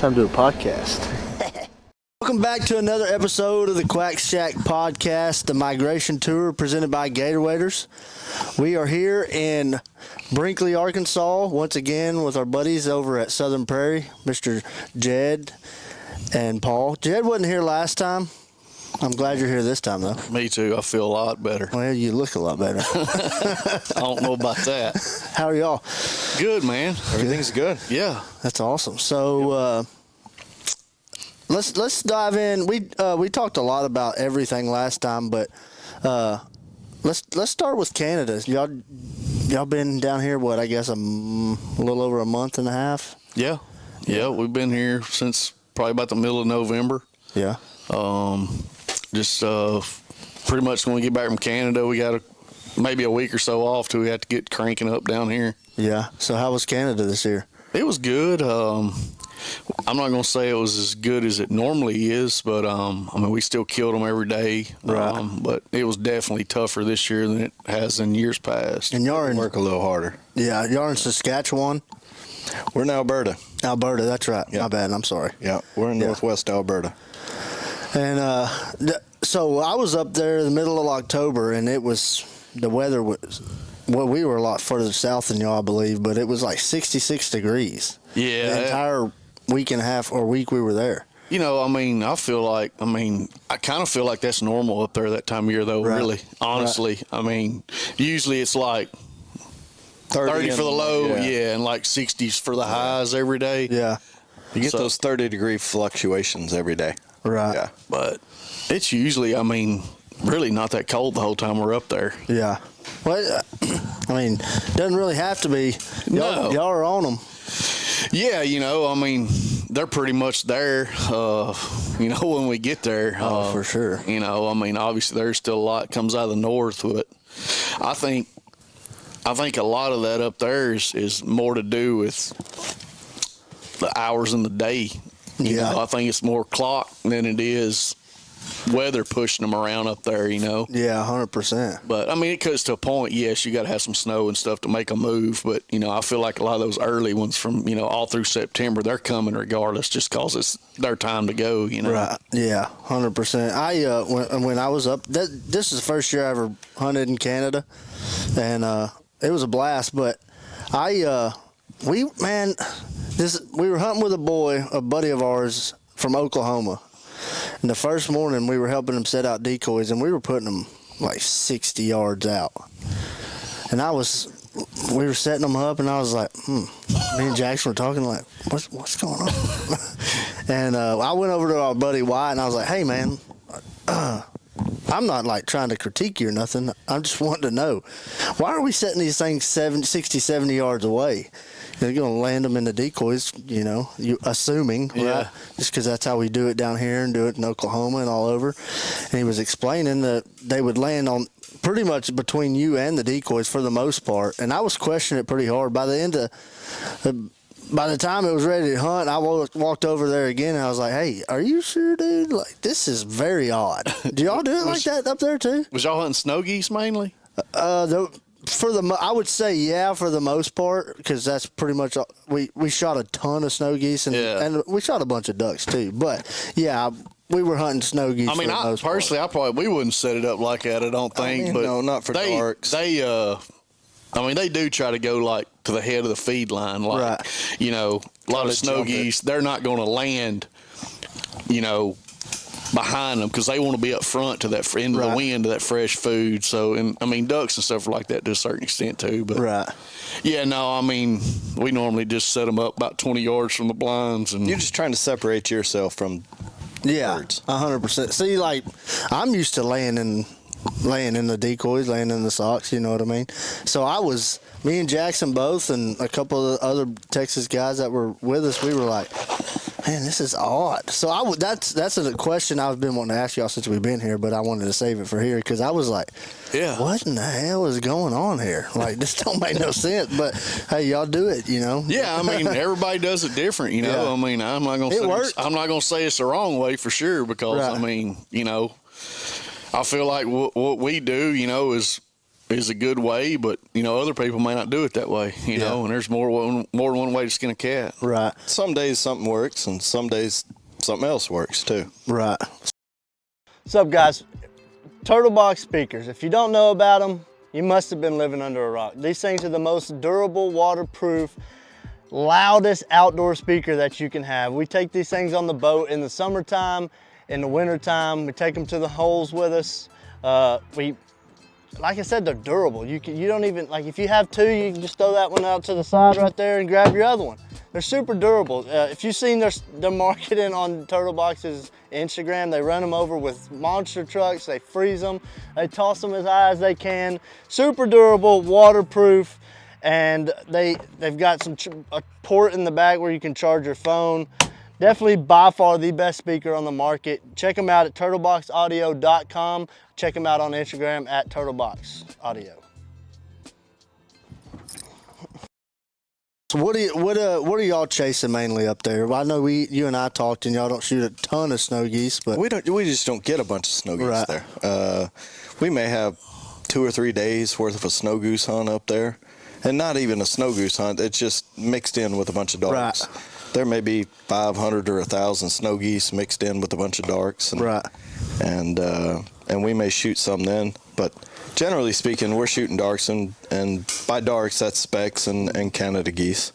Time to do a podcast. Welcome back to another episode of the Quack Shack podcast, the migration tour presented by Gator. We are here in Brinkley, Arkansas, once again with our buddies over at Southern Prairie, Mr. Jed and Paul. Jed wasn't here last time. I'm glad you're here this time, though. Me too. I feel a lot better. Well, you look a lot better. I don't know about that. How are y'all? Good, man. Everything's good. Yeah. That's awesome. So let's dive in. We talked a lot about everything last time, but let's start with Canada. Y'all been down here what, I guess a little over a month and a half? Yeah. Yeah, we've been here since probably about the middle of November. Yeah. Just pretty much when we get back from Canada, we got maybe a week or so off till we have to get cranking up down here. Yeah. So how was Canada this year? It was good. I'm not going to say it was as good as it normally is, but I mean, we still killed them every day. Right. But it was definitely tougher this year than it has in years past. And y'all Work a little harder. Yeah, y'all in Saskatchewan? We're in Alberta. Alberta, that's right. Yeah. My bad, I'm sorry. Yeah, we're in northwest Alberta. And so I was up there in the middle of October, and the weather was, well, we were a lot further south than y'all, I believe, but it was like 66 degrees. Yeah. The entire week and a half or week we were there. You know, I mean, I kind of feel like that's normal up there that time of year, though, Right. really, honestly. Right. I mean, usually it's like 30 for the low, yeah, and like 60s for the highs every day. Yeah. You get those 30-degree fluctions every day. Right. Yeah. But it's usually, I mean, really not that cold the whole time we're up there. Yeah. Well, I mean, doesn't really have to be. No. Y'all are on them. Yeah, you know, I mean, they're pretty much there, you know, when we get there. Oh, for sure. You know, I mean, obviously there's still a lot comes out of the north, but I think a lot of that up there is more to do with the hours in the day. You know, I think it's more clock than it is weather pushing them around up there, you know. Yeah, 100%. But, I mean, it comes to a point, yes, you got to have some snow and stuff to make them move. But, you know, I feel like a lot of those early ones from, you know, all through September, they're coming regardless just because it's their time to go, you know. Right. Yeah, 100%. When I was up, this is the first year I ever hunted in Canada, and it was a blast. But we were hunting with a buddy of ours from Oklahoma. And the first morning we were helping him set out decoys, and we were putting them like 60 yards out. And we were setting them up, and I was like, me and Jackson were talking like, what's going on? And I went over to our buddy Wyatt, and I was like, hey, man, I'm not like trying to critique you or nothing. I'm just wanting to know, why are we setting these things 60, 70 yards away? They're going to land them in the decoys, you know, assuming, right? Just because that's how we do it down here and do it in Oklahoma and all over. And he was explaining that they would land on pretty much between you and the decoys for the most part. And I was questioning it pretty hard. By the time it was ready to hunt, I walked over there again, and I was like, hey, are you sure, dude? Like, this is very odd. Do y'all do it like that up there, too? Was y'all hunting snow geese mainly? I would say, yeah, for the most part, because that's pretty much we shot a ton of snow geese, and we shot a bunch of ducks, too. But, yeah, we were hunting snow geese. I mean, we wouldn't set it up like that, I don't think. But no, not for darks. They do try to go like to the head of the feed line, like right. You know, a lot of snow geese. They're not going to land, you know, behind them because they want to be up front to that in the wind to that fresh food. So, and I mean, ducks and stuff like that to a certain extent too. But yeah, no, I mean, we normally just set them up about 20 yards from the blinds, and you're just trying to separate yourself from birds. 100%. See, like I'm used to laying in the decoys, laying in the socks, you know what I mean? So me and Jackson both and a couple of the other Texas guys that were with us, we were like, man, this is odd. So that's a question I've been wanting to ask y'all since we've been here, but I wanted to save it for here because I was like, what in the hell is going on here? Like, this don't make no sense, but hey, y'all do it, you know? Yeah, I mean, everybody does it different, you know? Yeah. I mean, I'm not going to say it's the wrong way for sure because, I mean, you know, I feel like what we do, you know, is is a good way, but other people may not do it that way. You know, and there's more than one way to skin a cat. Right. Some days something works, and some days something else works too. Right. What's up, guys? Turtle box speakers. If you don't know about them, you must have been living under a rock. These things are the most durable, waterproof, loudest outdoor speaker that you can have. We take these things on the boat in the summertime, in the wintertime. We take them to the holes with us. Like I said, they're durable. You don't even, like, if you have two, you can just throw that one out to the side right there and grab your other one. They're super durable. If you've seen their marketing on Turtle Box's Instagram, they run them over with monster trucks, they freeze them, they toss them as high as they can. Super durable, waterproof, and they've got a port in the back where you can charge your phone. Definitely by far the best speaker on the market. Check them out at turtleboxaudio.com. Check them out on Instagram at turtleboxaudio. So what are y'all chasing mainly up there? Well, I know you and I talked, and y'all don't shoot a ton of snow geese, but we just don't get a bunch of snow geese there. We may have 2 or 3 days worth of a snow goose hunt up there, and not even a snow goose hunt. It's just mixed in with a bunch of darks. Right. There may be 500 or 1,000 snow geese mixed in with a bunch of darks, and we may shoot some then. But generally speaking, we're shooting darks, and by darks that's specks and Canada geese,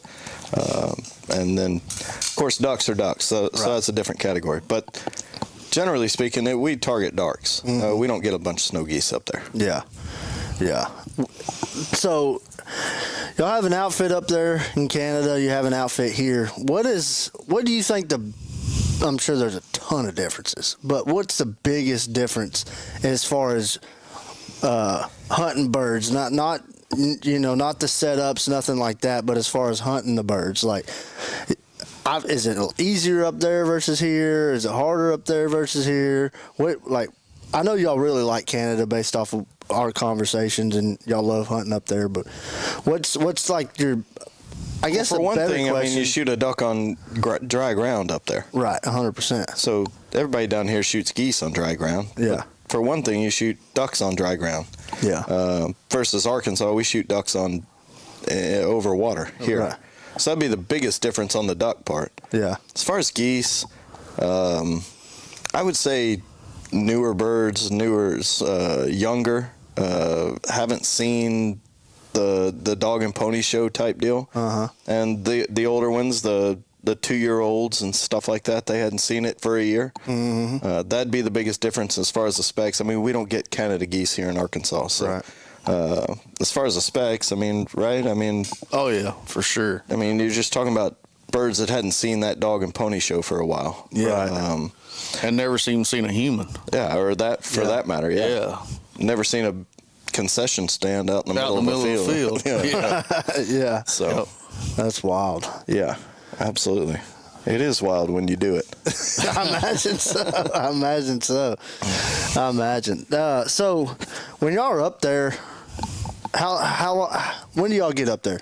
and then of course ducks are ducks. So that's a different category. But generally speaking, we target darks. We don't get a bunch of snow geese up there. Yeah. So y'all have an outfit up there in Canada, you have an outfit here. What do you think I'm sure there's a ton of differences, but what's the biggest difference as far as hunting birds? Not the setups, nothing like that, but as far as hunting the birds, like, is it easier up there versus here? Is it harder up there versus here? I know y'all really like Canada based off of our conversations, and y'all love hunting up there, but what's like your, I guess, for one thing, question, I mean, you shoot a duck on dry ground up there. Right, 100%. So everybody down here shoots geese on dry ground. Yeah. For one thing, you shoot ducks on dry ground. Yeah. Versus Arkansas, we shoot ducks on over water here. Right. So that'd be the biggest difference on the duck part. Yeah. As far as geese, I would say newer birds, younger. Haven't seen the dog and pony show type deal. And the older ones, the 2-year-olds and stuff like that, they hadn't seen it for a year. That'd be the biggest difference as far as the specs. I mean, we don't get Canada geese here in Arkansas. So, as far as the specs, I mean, right? I mean, oh yeah, for sure. I mean, you're just talking about birds that hadn't seen that dog and pony show for a while. Yeah. And never even seen a human. Yeah, or that for that matter. Yeah. Never seen a concession stand out in the middle of the field. Yeah. So that's wild. Yeah, absolutely. It is wild when you do it. I imagine so. So when y'all are up there, when do y'all get up there?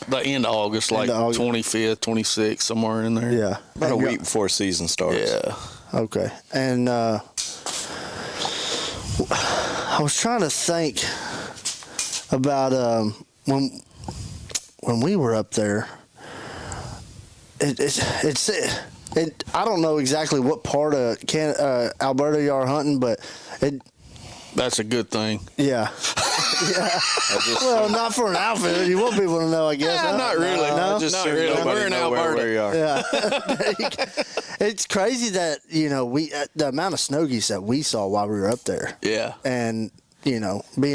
The end of August, like 25th, 26th, somewhere in there. Yeah. About a week before season starts. Yeah. Okay. And I was trying to think about when we were up there. I don't know exactly what part of Alberta you are hunting, but that's a good thing. Yeah. Yeah. Well, not for an outfitter. You want people to know, I guess. Yeah, not really. No, just not so really. nobody We're in know Alberta. where you are. Yeah. It's crazy that the amount of snow geese that we saw while we were up there. Yeah. And being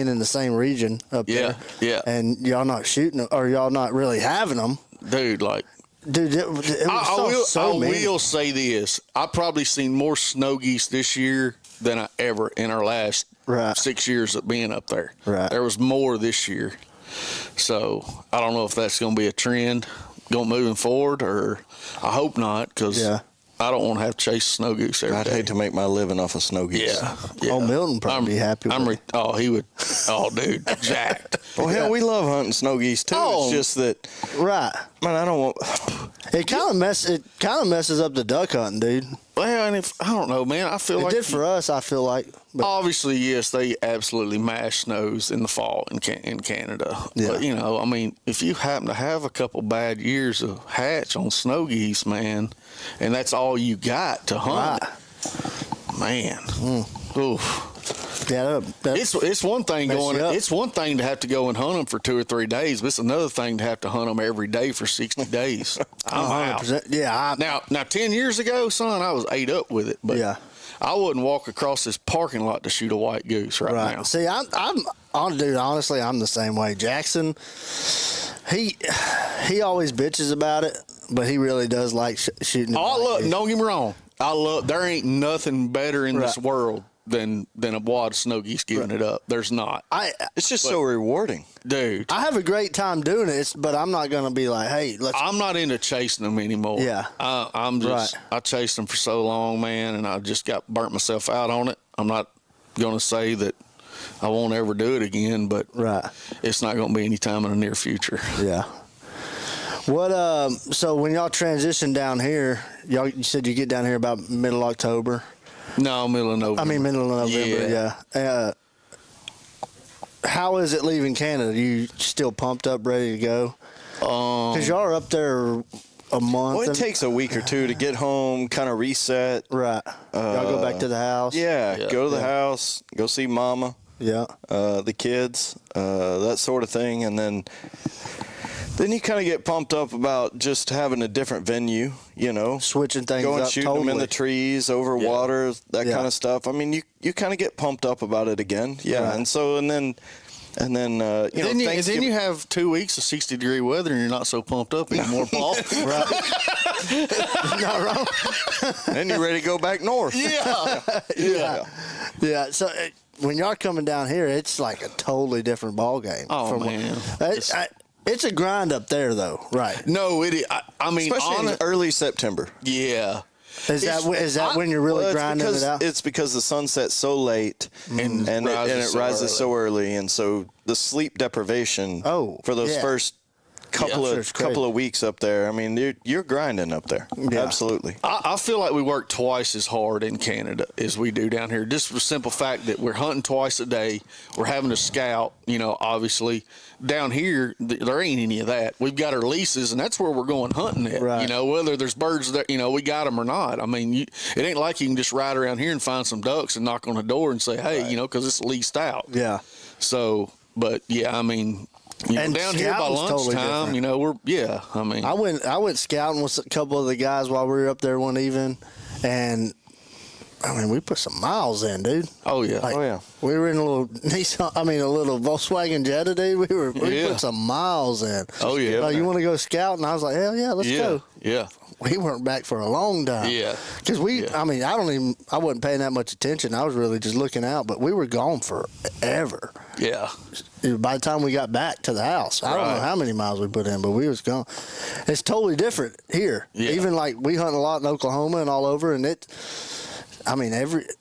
in the same region up there. Yeah. And y'all not shooting, or y'all not really having them. Dude, like. Dude, it was I will say this. I probably seen more snow geese this year than I ever in our last 6 years of being up there. Right. There was more this year. So I don't know if that's going to be a trend moving forward, or I hope not, because I don't want to have to chase snow goose every I'd day. hate to make my living off of snow geese. Yeah. Old Milton probably be happy with it. He would. Oh, dude, jacked. Well, hell, we love hunting snow geese too. Oh. It's just that, right? man, I don't want. It kind of messes up the duck hunting, dude. Well, and I don't know, man. I feel like It did for us. I feel like. But obviously, yes, they absolutely mash snows in the fall in Canada. Yeah. But I mean, if you happen to have a couple bad years of hatch on snow geese, man, and that's all you got to hunt, man. Oof. Yeah, It's one thing going. It's one thing to have to go and hunt them for 2 or 3 days, but it's another thing to have to hunt them every day for 60 days. I'm out. Yeah. Now 10 years ago, son, I was ate up with it, but I wouldn't walk across this parking lot to shoot a white goose right now. See, dude. Honestly, I'm the same way. Jackson, he always bitches about it, but he really does like shooting. Don't get me wrong. There ain't nothing better in this world than a wad of snow geese giving it up. There's not. It's just so rewarding, dude. I have a great time doing it, but I'm not gonna be like, hey, I'm not into chasing them anymore. Yeah, I'm just I chased them for so long, man, and I just got burnt myself out on it. I'm not gonna say that I won't ever do it again, but it's not gonna be any time in the near future. Yeah. What? So when y'all transition down here, you said you get down here about middle October. No, middle of November. I mean, middle of November, yeah. How is it leaving Canada? You still pumped up, ready to go? Because y'all are up there a month. Well, it takes a week or two to get home, kind of reset. Right. Y'all go back to the house? Yeah, go to the house, go see Mama. Yeah. The kids, that sort of thing. And then you kind of get pumped up about just having a different venue, switching things going up, shooting them in the trees, over water, that kind of stuff. I mean, you kind of get pumped up about it again. Yeah. Right. And then you have 2 weeks of 60-degree weather and you're not so pumped up anymore, Paul. Right. Not wrong. Then you're ready to go back north. Yeah. So when y'all coming down here, it's like a totally different ball game. Oh, man. It's a grind up there, though, right? No, it is. I mean, especially in early September. Yeah. Is that when you're really grinding it out? It's because the sun sets so late and it rises so early, and so the sleep deprivation for those first couple of weeks up there. I mean, you're grinding up there. Yeah. Absolutely. I feel like we work twice as hard in Canada as we do down here. Just for the simple fact that we're hunting twice a day. We're having to scout, obviously. Down here, there ain't any of that. We've got our leases, and that's where we're going hunting at. Right. Whether there's birds there, we got them or not. I mean, it ain't like you can just ride around here and find some ducks and knock on the door and say, hey, because it's leased out. Yeah. So, but, yeah, I mean, and down here by lunchtime, totally I went scouting with a couple of the guys while we were up there one evening, and I mean, we put some miles in, dude. Oh yeah, We were in a little a little Volkswagen Jetta, dude. We put some miles in. Oh yeah. You want to go scout? And I was like, hell yeah, let's go. Yeah. We weren't back for a long time. Yeah. Because I wasn't paying that much attention. I was really just looking out, but we were gone forever. Yeah. By the time we got back to the house, I don't know how many miles we put in, but we was gone. It's totally different here. Yeah. Even like we hunt a lot in Oklahoma and all over, and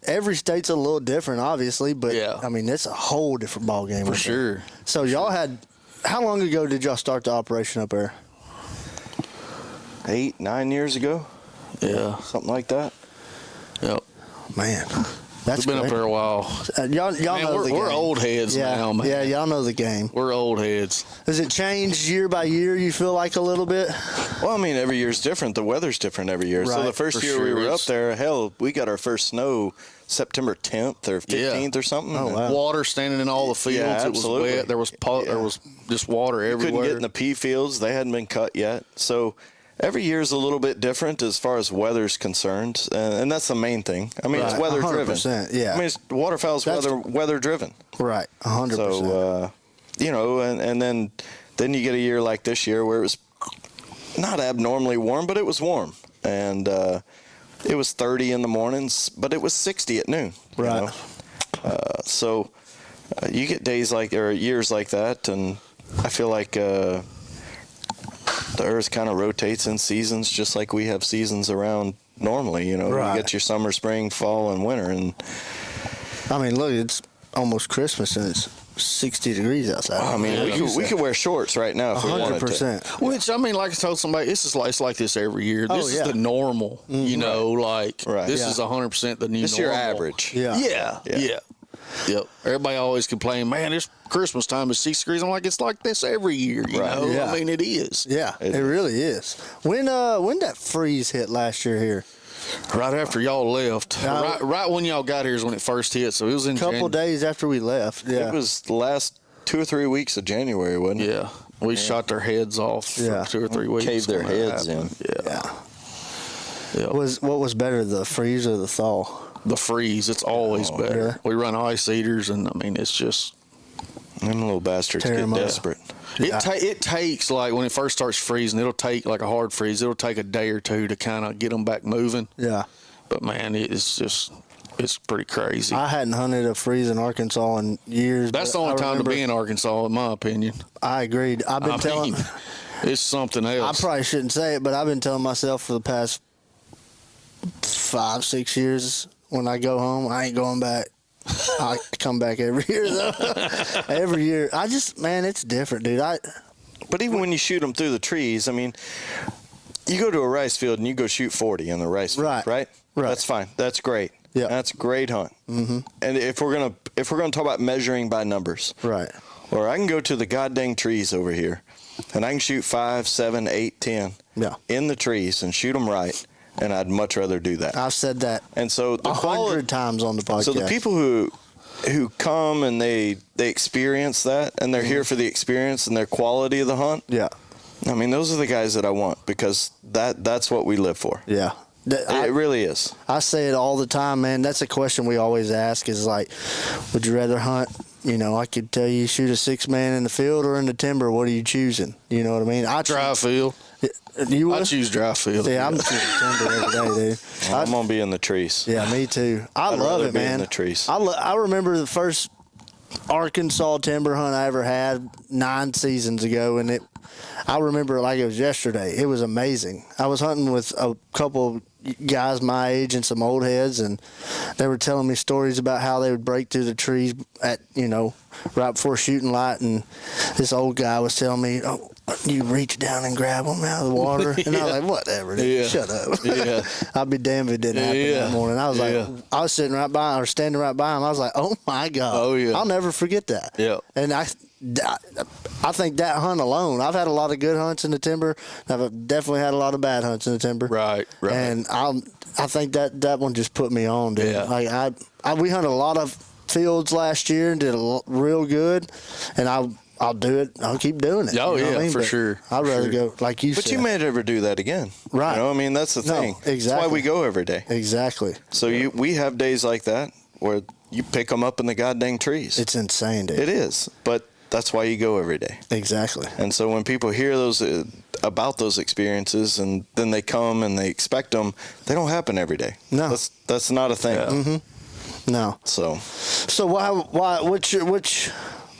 every state's a little different, obviously, but it's a whole different ball game. For sure. So y'all how long ago did y'all start the operation up there? 8-9 years ago. Yeah. Something like that. Yep. Man. We've been up there a while. Y'all know the game. We're old heads now, man. Yeah, y'all know the game. We're old heads. Does it change year by year, you feel like, a little bit? Well, I mean, every year's different. The weather's different every year. Right. So the first year we were up there, we got our first snow September 10th or 15th or something. Oh, wow. Water standing in all the fields. Yeah, absolutely. It was wet. There was just water everywhere. You couldn't get in the pea fields. They hadn't been cut yet. So every year is a little bit different as far as weather's concerned, and that's the main thing. I mean, it's weather driven. Yeah. I mean, waterfowl's weather driven. Right. 100%. So and then you get a year like this year where it was not abnormally warm, but it was warm, and it was 30 in the mornings, but it was 60 at noon. Right. So you get days or years like that, and I feel like the earth kind of rotates in seasons, just like we have seasons around normally. You get your summer, spring, fall, and winter. And I mean, look, almost Christmas and it's 60 degrees outside. I mean, we could wear shorts right now if we wanted to. 100%. Which, I mean, like I told somebody, it's like this every year. This is the normal, you know, this is 100% the new normal. This is your average. Yeah. Yep. Everybody always complain, man, it's Christmas time is 6 degrees. I'm like, it's like this every year, you know? Yeah. I mean, it is. Yeah, it really is. When that freeze hit last year here? Right after y'all left. Right when y'all got here is when it first hit. So it was in a couple days after we left. Yeah. It was the last 2 or 3 weeks of January, wasn't it? Yeah. We shot their heads off for 2 or 3 weeks. Caved their heads in. Yeah. What was better, the freeze or the thaw? The freeze. It's always better. Yeah. We run ice eaters, and I mean, it's just. Them little bastards Tear get 'em up. desperate. It takes, like, when it first starts freezing, it'll take, like a hard freeze, it'll take a day or two to kind of get them back moving. Yeah. But, man, it's pretty crazy. I hadn't hunted a freeze in Arkansas in years. That's the only time to be in Arkansas, in my opinion. I agreed. I've been telling. It's something else. I probably shouldn't say it, but I've been telling myself for the past 5-6 years, when I go home, I ain't going back. I come back every year, though. Every year. It's different, dude. But even when you shoot them through the trees, I mean, you go to a rice field and you go shoot 40 in the rice field, right? That's fine. That's great. Yeah. That's a great hunt. Mm-hmm. And if we're gonna talk about measuring by numbers, right? Or I can go to the goddamn trees over here, and I can shoot 5, 7, 8, 10 in the trees and shoot them right. And I'd much rather do that. I've said that. And so 100 times on the podcast. So the people who come and they experience that, and they're here for the experience and their quality of the hunt. Yeah. I mean, those are the guys that I want, because that's what we live for. Yeah. It really is. I say it all the time, man. That's a question we always ask is like, would you rather hunt? You know, I could tell you shoot a 6-man in the field or in the timber. What are you choosing? You know what I mean? Dry field. You would? I choose dry field. Yeah, I'm shooting timber every day, dude. I'm gonna be in the trees. Yeah, me too. I love it, man. In the trees. I remember the first Arkansas timber hunt I ever had 9 seasons ago, and I remember it like it was yesterday. It was amazing. I was hunting with a couple guys my age and some old heads, and they were telling me stories about how they would break through the trees at, right before shooting light, and this old guy was telling me, "Oh, you reach down and grab them out of the water," and I was like, "Whatever, dude. Shut up." Yeah. I'd be damned if it didn't happen that morning. I was like, I was sitting right by, or standing right by him. I was like, "Oh my God!" Oh yeah. I'll never forget that. Yeah. And I think that hunt alone, I've had a lot of good hunts in the timber. I've definitely had a lot of bad hunts in the timber. Right. And I think that one just put me on, dude. Yeah. Like we hunted a lot of fields last year and did real good, and I'll do it. I'll keep doing it. Oh, you know yeah, what I mean? for sure. I'd rather go, like you said. But you may never do that again. Right. I mean, that's the thing. Exactly. That's why we go every day. Exactly. So we have days like that where you pick them up in the goddamn trees. It's insane, dude. It is. But that's why you go every day. Exactly. And so when people hear those about those experiences, and then they come and they expect them, they don't happen every day. No. That's not a thing. Yeah. Mm-hmm. No. So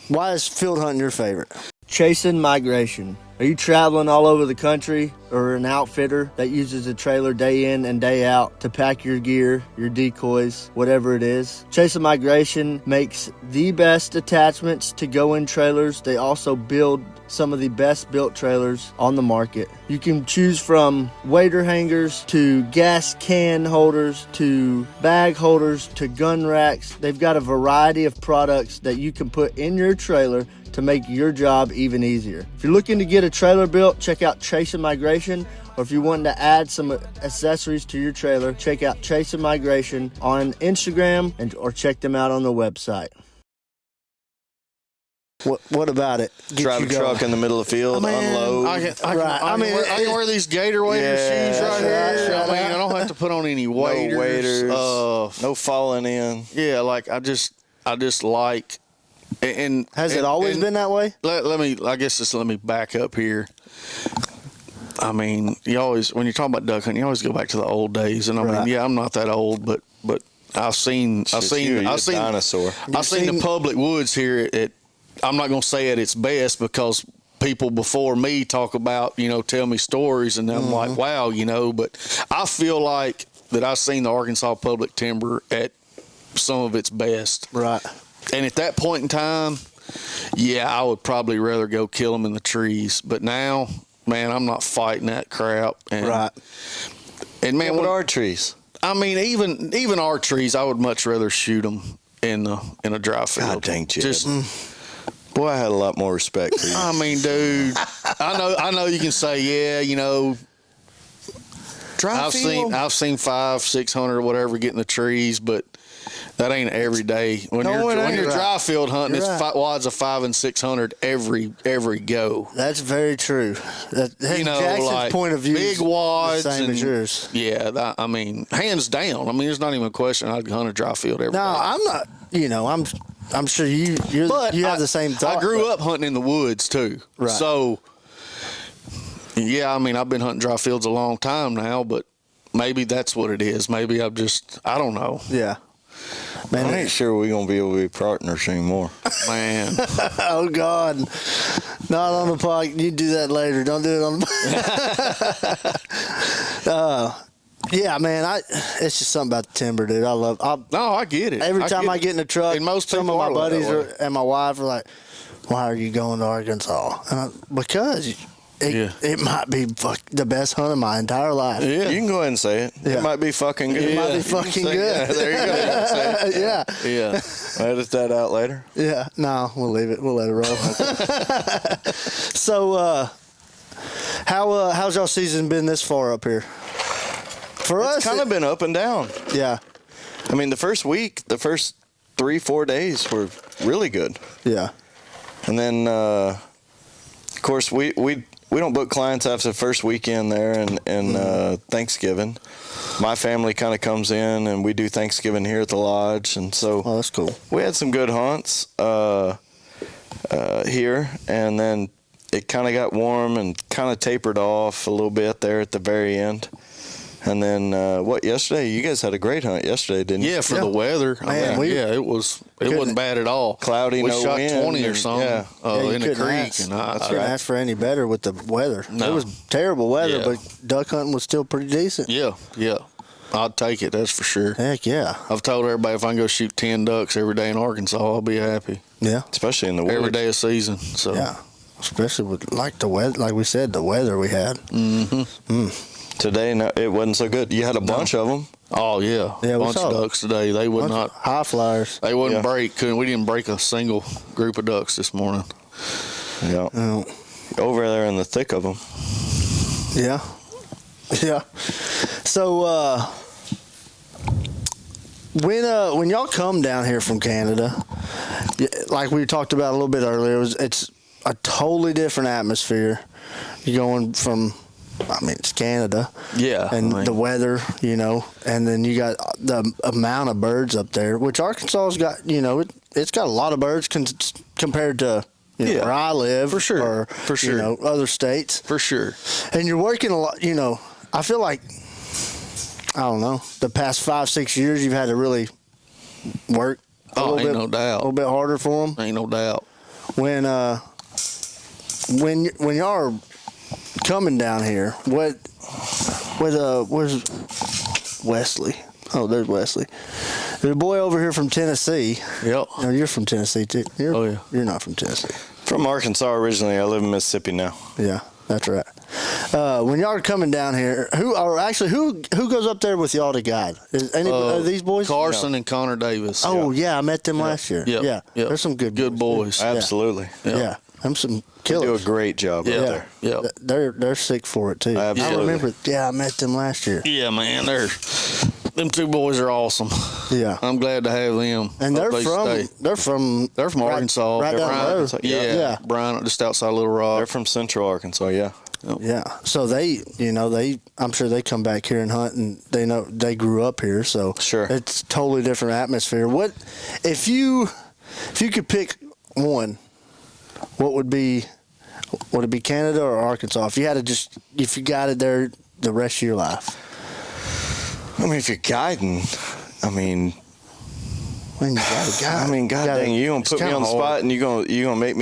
why is field hunting your favorite? Chasing migration. Are you traveling all over the country, or an outfitter that uses a trailer day in and day out to pack your gear, your decoys, whatever it is? Chasing Migration makes the best attachments to go in trailers. They also build some of the best built trailers on the market. You can choose from wader hangers to gas can holders to bag holders to gun racks. They've got a variety of products that you can put in your trailer to make your job even easier. If you're looking to get a trailer built, check out Chasing Migration. Or if you want to add some accessories to your trailer, check out Chasing Migration on Instagram or check them out on the website. What about it? Drive a truck in the middle of the field, unload. I can wear these Gator wader shoes right here. I don't have to put on any waders. No waders. No falling in. Yeah, like I just like. And has it always been that way? Let me back up here. I mean, when you're talking about duck hunting, you always go back to the old days. And I mean, yeah, I'm not that old, but I've seen dinosaur. I've seen the public woods here at, I'm not going to say at its best, because people before me talk about, tell me stories, and I'm like, wow, but I feel like that I've seen the Arkansas public timber at some of its best. Right. And at that point in time, yeah, I would probably rather go kill them in the trees. But now, man, I'm not fighting that crap. And, Right. And man, What are trees? I mean, even our trees, I would much rather shoot them in a dry field. God dang, Jed. Just, Boy, I had a lot more respect for you. I mean, dude, I know you can say, yeah, you know, I've seen 500, 600 or whatever get in the trees, but that ain't every day. When you're dry field hunting, You're it's wads of 500 and 600 every go. That's very true. Jackson's like point of view, big wads, the same as yours. Yeah, I mean, hands down. I mean, there's not even a question. I'd hunt a dry field every day. No, I'm not. You know, I'm sure you have the same thought. I grew up hunting in the woods too. Right. So, yeah, I mean, I've been hunting dry fields a long time now, but maybe that's what it is. Maybe I don't know. Yeah. Man, I ain't sure we're going to be able to be partners anymore. Man. Oh, God. Not on the podcast. You do that later. Don't do it on the yeah, man. It's just something about the timber, dude. I get it. Every time I get in the truck, and most some of people my are buddies that way. and my wife are like, why are you going to Arkansas? Because it might be the best hunt of my entire life. Yeah. You can go ahead and say it. Yeah. It might be fucking good. It might be fucking good. Yeah, there you go. You can say it. Yeah. Yeah. Edit that out later. Yeah. No, we'll leave it. We'll let it roll. So, how's y'all season been this far up here? For us, It's kind of been up and down. yeah. I mean, the first 3-4 days were really good. Yeah. And then, of course, we don't book clients after the first weekend there and Thanksgiving. My family kind of comes in and we do Thanksgiving here at the lodge, and so Oh, that's cool. we had some good hunts here, and then it kind of got warm and kind of tapered off a little bit there at the very end. And then yesterday? You guys had a great hunt yesterday, didn't you? Yeah, for the weather. Man, it wasn't bad at all. Cloudy, we no shot wind, 20 or and- something yeah. You in the couldn't creek. ask. And Couldn't ask for any better with the weather. No. It was terrible weather, Yeah. but duck hunting was still pretty decent. yeah. I'd take it, that's for sure. Heck yeah. I've told everybody if I can go shoot 10 ducks every day in Arkansas, I'll be happy. Yeah. Especially in the woods. Every day of season. So Yeah. Especially with the weather, like we said, the weather we had. Today, no, it wasn't so good. You had a bunch of them. Oh yeah, Yeah, we bunch saw of it. ducks today. They would not. High flyers. They wouldn't Yeah. break. We didn't break a single group of ducks this morning. Yeah. Oh, Over there in the thick of them. yeah. Yeah. So when y'all come down here from Canada, like we talked about a little bit earlier, it's a totally different atmosphere. You're going from, it's Canada. Yeah, And I mean- the weather, and then you got the amount of birds up there, which Arkansas's got, it's got a lot of birds compared to Yeah, where I live. for sure, Or, for sure. other states. For sure. And you're working a lot, I feel like, I don't know, the past 5-6 years you've had to really work a Oh, little ain't bit, no doubt. a little bit harder for them. Ain't no doubt. When y'all are coming down here, where's Wesley? Oh, there's Wesley. There's a boy over here from Tennessee. Yep. No, you're from Tennessee too. Oh, yeah. You're not from Tennessee. From Arkansas originally. I live in Mississippi now. Yeah, that's right. When y'all are coming down here, who goes up there with y'all to guide? Are these boys? Carson and Connor Davis. Oh yeah, I met them last year. Yep. Yeah, Yep. there's some good boys. Absolutely. Yeah, I'm some They killers. do a great job Yeah. out there. Yep. They're sick for it too. Absolutely. I remember. Yeah, I met them last year. Yeah, man. Them two boys are awesome. Yeah, I'm glad to have them. and up they stay. they're from Arkansas. right down Bryan. the road. Yeah. Yeah. Bryan, just outside Little Rock. They're from Central Arkansas, yeah. Yeah, so I'm sure they come back here and hunt, and they grew up here, so Sure. it's a totally different atmosphere. What if you could pick one? What would it be Canada or Arkansas? If you guided there the rest of your life, I mean, if you're guiding, when you gotta guide. God dang, you gonna it's put me kinda on the hard. spot, and you gonna make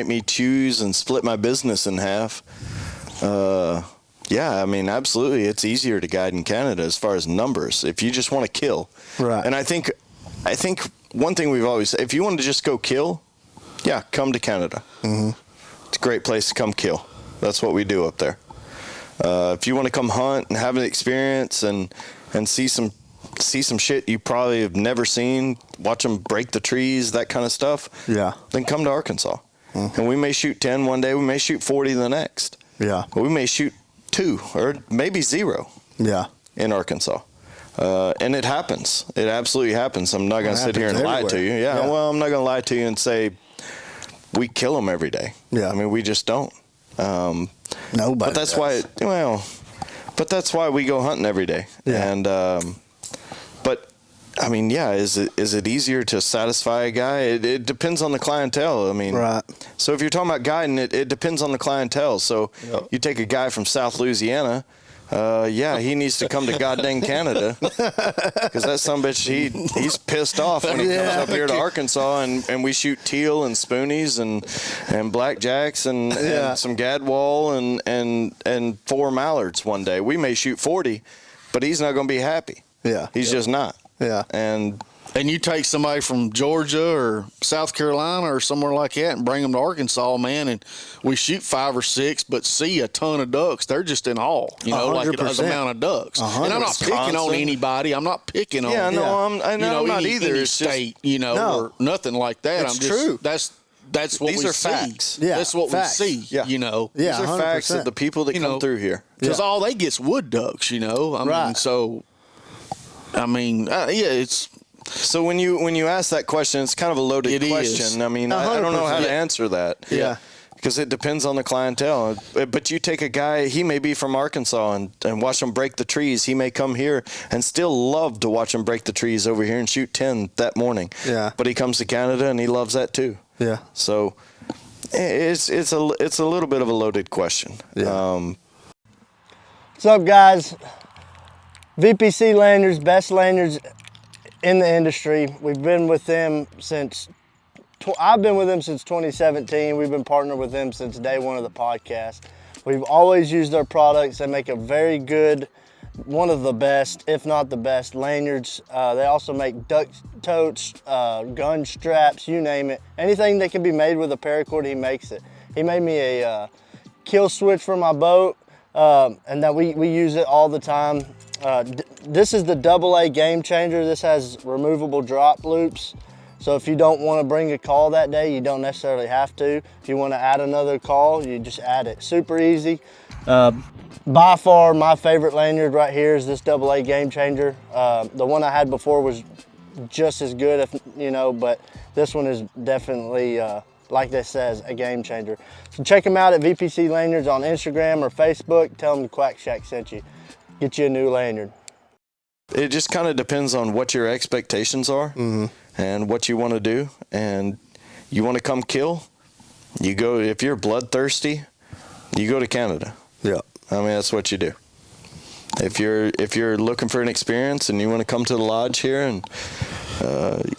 me choose and split my business in half. Yeah, I mean, absolutely, it's easier to guide in Canada as far as numbers. If you just want to kill, Right. And I think one thing we've always said, if you want to just go kill, yeah, come to Canada. It's a great place to come kill. That's what we do up there. If you want to come hunt and have an experience and see some shit you probably have never seen, watch them break the trees, that kind of stuff, then come to Arkansas. And we may shoot 10 one day, we may shoot 40 the next. But we may shoot 2 or maybe 0 in Arkansas. And it happens. It absolutely happens. I'm not going to sit here and lie to you. Well, I'm not going to lie to you and say we kill them every day. I mean, we just don't. Nobody but that's does. But that's why we go hunting every day. And but I mean, is it easier to satisfy a guy? It depends on the clientele. I mean, so if you're talking about guiding, it depends on the clientele. So you take a guy from South Louisiana, he needs to come to goddamn Canada because that sumbitch, he's pissed off when he comes up here to Arkansas and we shoot teal and spoonies and blackjacks and some gadwall and 4 mallards one day. We may shoot 40, but he's not going to be happy. He's just not. And you take somebody from Georgia or South Carolina or somewhere like that and bring them to Arkansas, man, and we shoot 5 or 6, but see a ton of ducks. They're just in awe, you know, 100%. Like the amount of ducks. And I'm not picking on anybody. I'm not picking on, I'm not either. Any state, or nothing like that. It's true. That's what These we are see. facts. That's what we see, you know. These are 100%. facts of the people that come through here. Because all they get's wood ducks, you know. I mean, so, it's... So when you ask that question, it's kind of a loaded question. I mean, I don't know how to answer that. Because it depends on the clientele. But you take a guy, he may be from Arkansas and watch him break the trees. He may come here and still love to watch him break the trees over here and shoot 10 that morning. But he comes to Canada and he loves that too. So it's a little bit of a loaded question. What's up, guys? VPC Lanyards, best lanyards in the industry. We've been with them since I've been with them since 2017. We've been partnered with them since day one of the podcast. We've always used their products. They make a very good, one of the best, if not the best, lanyards. They also make duck totes, gun straps, you name it. Anything that can be made with a paracord, he makes it. He made me a kill switch for my boat, and that we use it all the time. This is the AA Game Changer. This has removable drop loops. So if you don't want to bring a call that day, you don't necessarily have to. If you want to add another call, you just add it. Super easy. By far, my favorite lanyard right here is this AA Game Changer. The one I had before was just as good, but this one is definitely, like this says, a game changer. So check them out at VPC Lanyards on Instagram or Facebook. Tell them Quack Shack sent you. Get you a new lanyard. It just kind of depends on what your expectations are and what you want to do. And you want to come kill, you go, if you're bloodthirsty, you go to Canada. I mean, that's what you do. If you're looking for an experience and you want to come to the lodge here and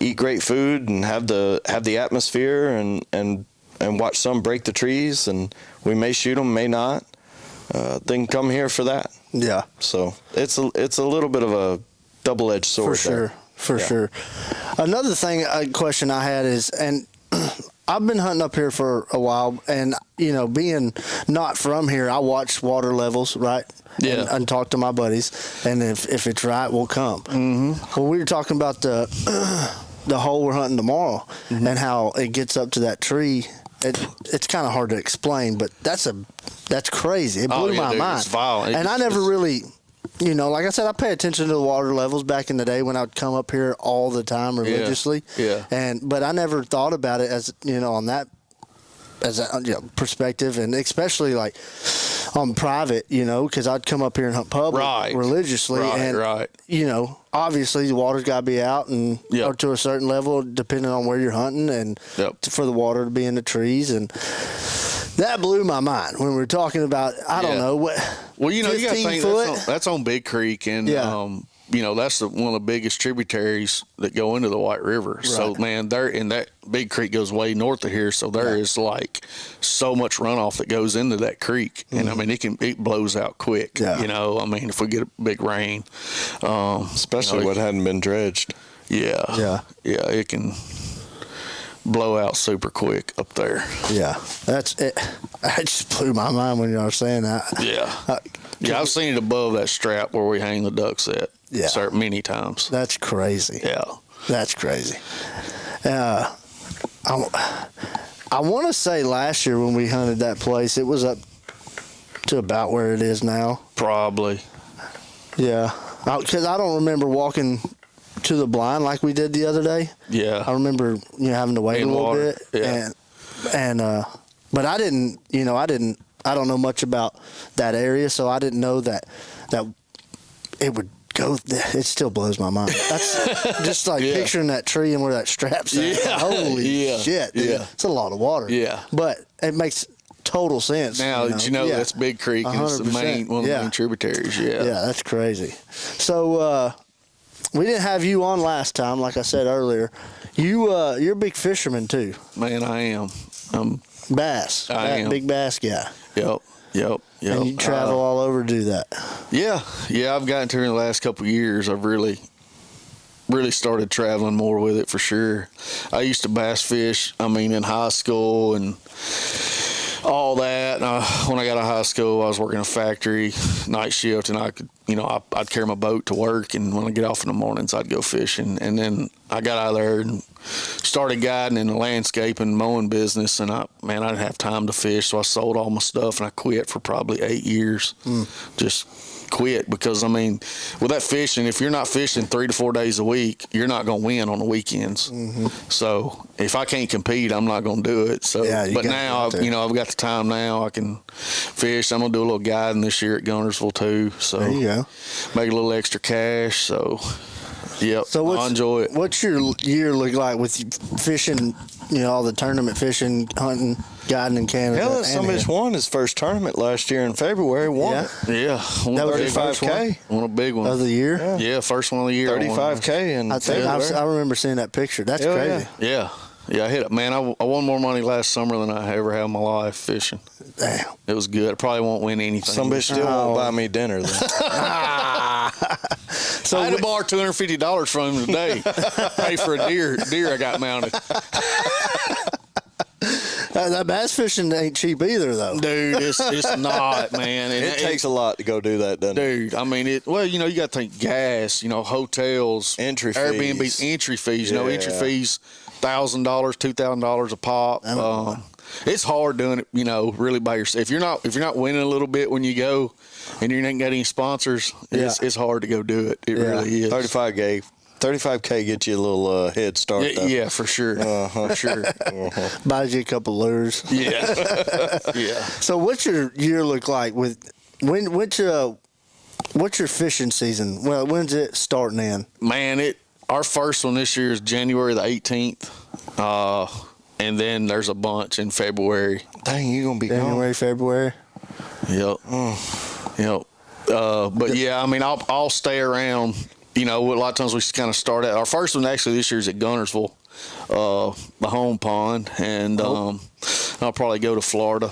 eat great food and have the atmosphere and watch some break the trees, and we may shoot them, may not, then come here for that. So it's a little bit of a double-edged sword. For sure. Another question I had is, and I've been hunting up here for a while, and being not from here, I watch water levels, right? And talk to my buddies, and if it's right, we'll come. Well, we were talking about the hole we're hunting tomorrow, and how it gets up to that tree. It's kind of hard to explain, but that's crazy. It blew my mind. It's violent. And I never really, like I said, I pay attention to the water levels back in the day when I would come up here all the time religiously. But I never thought about it as on that as a perspective, and especially like on private, because I'd come up here and hunt public religiously, and obviously the water's got to be out and or to a certain level, depending on where you're hunting, and for the water to be in the trees, and that blew my mind when we were talking about I don't know what. Well, you got to think that's on Big Creek, and that's one of the biggest tributaries that go into the White River. So, man, that Big Creek goes way north of here. So there is like so much runoff that goes into that creek, and I mean it blows out quick. I mean, if we get a big rain, especially what hadn't been dredged. Yeah. It can blow out super quick up there. Yeah, that's it. That just blew my mind when you were saying that. Yeah, I've seen it above that strap where we hang the ducks at. Yeah, many times. That's crazy. Yeah, that's crazy. I want to say last year when we hunted that place, it was up to about where it is now. Probably. Yeah, because I don't remember walking to the blind like we did the other day. Yeah, I remember having to wait a little bit. Yeah, but I didn't. I don't know much about that area, so I didn't know that it would go. It still blows my mind. That's just like picturing that tree and where that strap's at. Yeah. Holy shit! Dude. Yeah, it's a lot of water. Yeah, but it makes total sense. Now did you know that's Big Creek and it's one of the main tributaries. Yeah, that's crazy. So we didn't have you on last time, like I said earlier. You're a big fisherman too. Man, I am. Bass. I am. Big bass guy. Yep. And you travel all over to do that. Yeah. I've gotten to it in the last couple of years. I've really started traveling more with it for sure. I used to bass fish. In high school and all that. When I got out of high school, I was working a factory night shift, and I could, I'd carry my boat to work, and when I get off in the mornings, I'd go fishing. And then I got out of there and started guiding in the landscape and mowing business, and I didn't have time to fish, so I sold all my stuff, and I quit for probably 8 years. Just quit because with that fishing, if you're not fishing 3 to 4 days a week, you're not going to win on the weekends. So if I can't compete, I'm not going to do it. So but now I've got the time now. I can fish. I'm going to do a little guiding this year at Guntersville too, so there you go. Make a little extra cash. So so I enjoy it. What's your year look like with fishing, all the tournament fishing, hunting, guiding in Canada? Hell, some bitch won his first tournament last year in February. Won it. Yeah. That was 35K. Won a big one. Of the year? Yeah, first one of the year. 35K in February. I remember seeing that picture. That's crazy. Yeah, I hit it. Man, I won more money last summer than I ever have in my life fishing. Damn. It was good. I probably won't win anything. Some bitch still won't buy me dinner, though. So I had to borrow $250 from him today. Pay for a deer I got mounted. That bass fishing ain't cheap either, though. Dude, it's not, man. It takes a lot to go do that, doesn't it? Dude, you got to think gas, hotels, entry fees. Airbnb's entry fees, entry fees, $1,000, $2,000 a pop. It's hard doing it, really by yourself. If you're not winning a little bit when you go, and you ain't got any sponsors, it's hard to go do it. It really is. 35K gets you a little head start. Yeah, for sure. For sure. Buys you a couple lures. Yeah. So what's your year look like with what's your fishing season? Well, when's it starting in? Man, our first one this year is January the 18th. And then there's a bunch in February. Dang, you gonna be January, gone. February. Yep. Yep. But yeah, I'll stay around. A lot of times we kind of start at our first one actually this year is at Guntersville, the home pond, and I'll probably go to Florida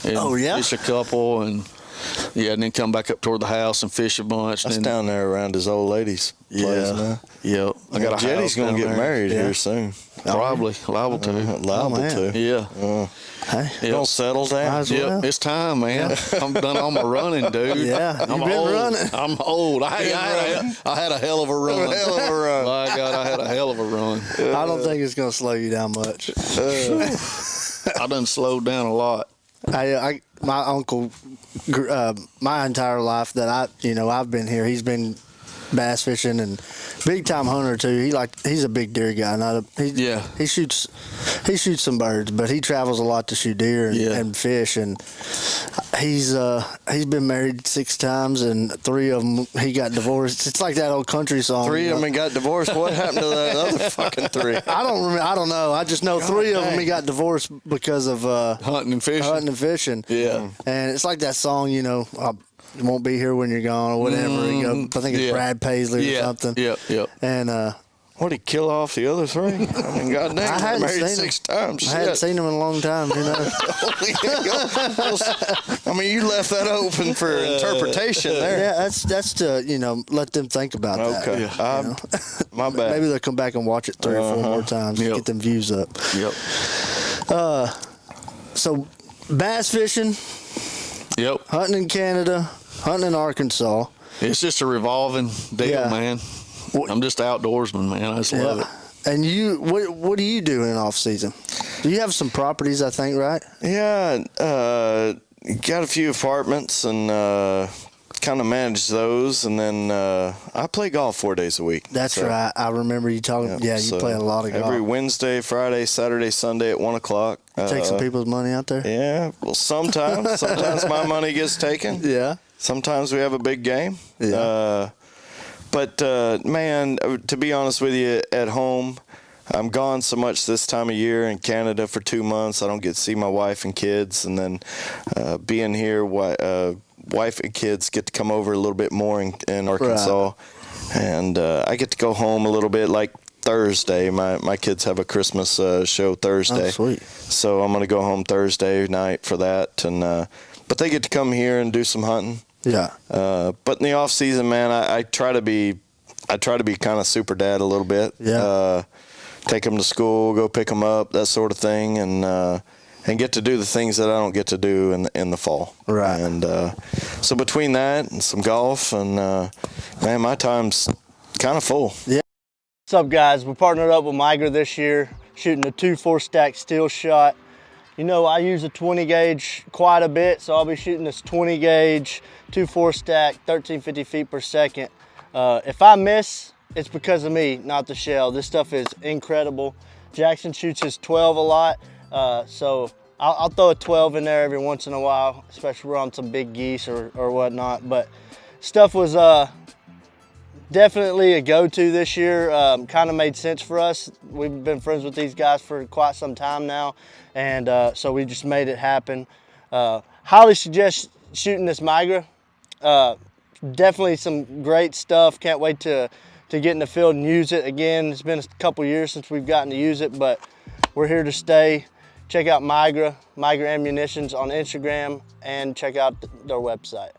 and fish a couple, and then come back up toward the house and fish a bunch. That's down there around his old lady's place now. Yep. I got a Jetty's gonna get married here soon. Probably liable to. Liable to. Yeah. Hey, don't settle down. Yep, it's time, man. I'm done all my running, dude. Yeah, I'm been old. running. I'm old. I had a hell of a run. My God, I had a hell of a run. I don't think it's gonna slow you down much. I done slowed down a lot. My uncle, my entire life that I've been here, he's been bass fishing and big time hunter too. He's a big deer guy. He shoots some birds, but he travels a lot to shoot deer and fish. And he's been married 6 times, and 3 of them he got divorced. It's like that old country song. 3 of them got divorced. What happened to the other fucking 3? I don't know. I just know 3 of them he got divorced because of hunting and fishing. Yeah, and it's like that song. You won't be here when you're gone or whatever. I think it's Brad Paisley or something. Yep. And What, did he kill off the other 3? I mean, goddamn, I hadn't married seen 6 times. I hadn't Shit. seen Married him. 6 times. I hadn't Shit. seen him in a long time, you know. I mean, you left that open for interpretation there. Yeah, that's to, you know, let them think about that. Okay. You know? My bad. Maybe they'll come back and watch it 3 or 4 more times to get them views up. Yep. So, bass fishing, Yep. hunting in Canada, hunting in Arkansas. It's just a revolving deal, Yeah. man. I'm just an outdoorsman, man. I just love it. And you, what do you do in off season? Do you have some properties? I think, right? Yeah, got a few apartments and kind of manage those, and then I play golf 4 days a week. That's right. I remember you talking. Yeah, you play a lot of golf. Every Wednesday, Friday, Saturday, Sunday at 1 o'clock. Take some people's money out there. Yeah, well, sometimes my money gets taken. Yeah. Sometimes we have a big game. Yeah. But man, to be honest with you, at home, I'm gone so much this time of year in Canada for 2 months. I don't get to see my wife and kids, and then being here, wife and kids get to come over a little bit more in Arkansas, and I get to go home a little bit. Like Thursday, my kids have a Christmas show Thursday. Oh, sweet. So I'm gonna go home Thursday night for that, and but they get to come here and do some hunting. Yeah. But in the off season, man, I try to be kind of super dad a little bit. Yeah. Take them to school, go pick them up, that sort of thing, and get to do the things that I don't get to do in the fall. Right. And so between that and some golf, and man, my time's kind of full. Yeah. What's up, guys? We partnered up with Migra this year, shooting a 2-4 stack steel shot. You know, I use a 20 gauge quite a bit, so I'll be shooting this 20 gauge 2-4 stack, 1350 feet per second. If I miss, it's because of me, not the shell. This stuff is incredible. Jackson shoots his 12 a lot, so I'll throw a 12 in there every once in a while, especially we're on some big geese or whatnot. But stuff was definitely a go-to this year. Kind of made sense for us. We've been friends with these guys for quite some time now, and so we just made it happen. Highly suggest shooting this Migra. Definitely some great stuff. Can't wait to get in the field and use it again. It's been a couple years since we've gotten to use it, but we're here to stay. Check out Migra Ammunitions on Instagram, and check out their website.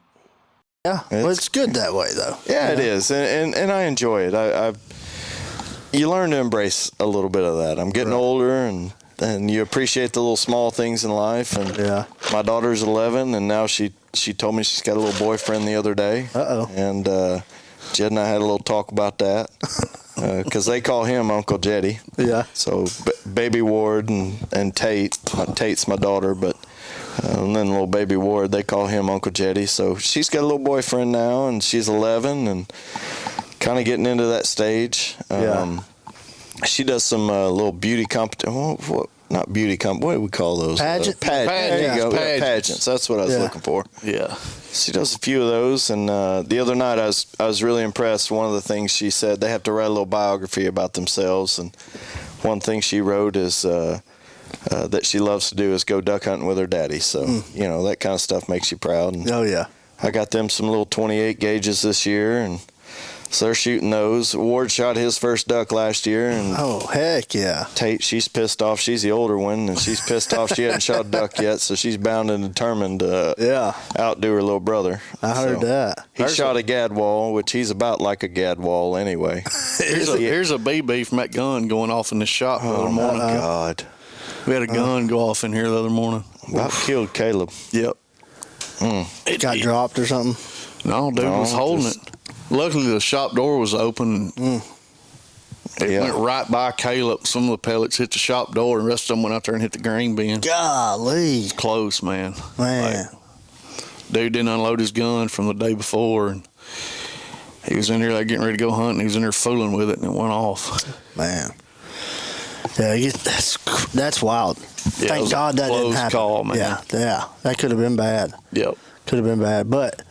Yeah, well, it's good that way, though. Yeah, it is, and I enjoy it. You learn to embrace a little bit of that. I'm getting older, and you appreciate the little small things in life. And my daughter's 11, and now she told me she's got a little boyfriend the other day. Uh-oh. And Jed and I had a little talk about that, because they call him Uncle Jetty. Yeah. So Baby Ward and Tate, Tate's my daughter, but and then little Baby Ward, they call him Uncle Jetty. So she's got a little boyfriend now, and she's 11 and kind of getting into that stage. She does some little beauty competition. Not beauty what do we call those? Pageant? There you go. Pageants. Pageants. That's what I was looking for. Yeah. She does a few of those, and the other night I was really impressed. One of the things she said, they have to write a little biography about themselves, and one thing she wrote is that she loves to do is go duck hunting with her daddy. So you know, that kind of stuff makes you proud. And oh yeah. I got them some little 28 gauges this year, and so they're shooting those. Ward shot his first duck last year, and oh heck yeah. Tate, she's pissed off. She's the older one, and she's pissed off she hadn't shot a duck yet, so she's bound and determined to outdo her little brother. I heard that. He shot a gadwall, which he's about like a gadwall anyway. Here's a BB from that gun going off in the shop the other morning. Oh, God. We had a gun go off in here the other morning. About killed Caleb. Yep. It got dropped or something? No, dude was holding it. Luckily, the shop door was open, and it went right by Caleb. Some of the pellets hit the shop door, and the rest of them went out there and hit the grain bin. Golly. Close, man. Man. Dude didn't unload his gun from the day before, and he was in here like getting ready to go hunting. He was in there fooling with it, and it went off. Man. Yeah, that's wild. Yeah, Thank God that didn't happen. Call, man. Yeah, that could have been bad. Yep. Could have been bad, but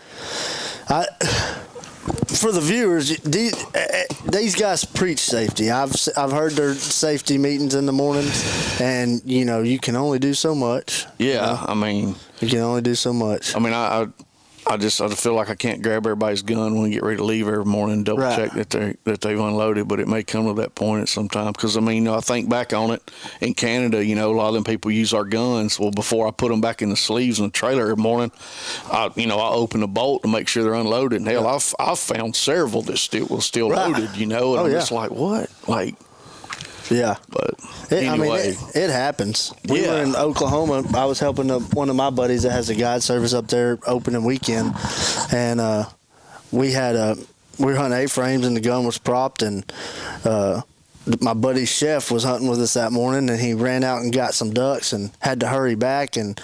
for the viewers, these guys preach safety. I've heard their safety meetings in the mornings, and you know you can only do so much. Yeah, you know? I mean, you can only do so much. I mean, I just feel like I can't grab everybody's gun when we get ready to leave every morning and double check that they've unloaded. But it may come to that point at some time, because I mean, I think back on it in Canada. A lot of them people use our guns. Well, before I put them back in the sleeves in the trailer every morning, I open the bolt to make sure they're unloaded. And hell, I've found several that still loaded. And I'm just like, what, like. Yeah, but anyway, it happens. We were in Oklahoma. I was helping one of my buddies that has a guide service up there opening weekend, and we were hunting A-frames, and the gun was propped, and my buddy's chef was hunting with us that morning, and he ran out and got some ducks and had to hurry back, and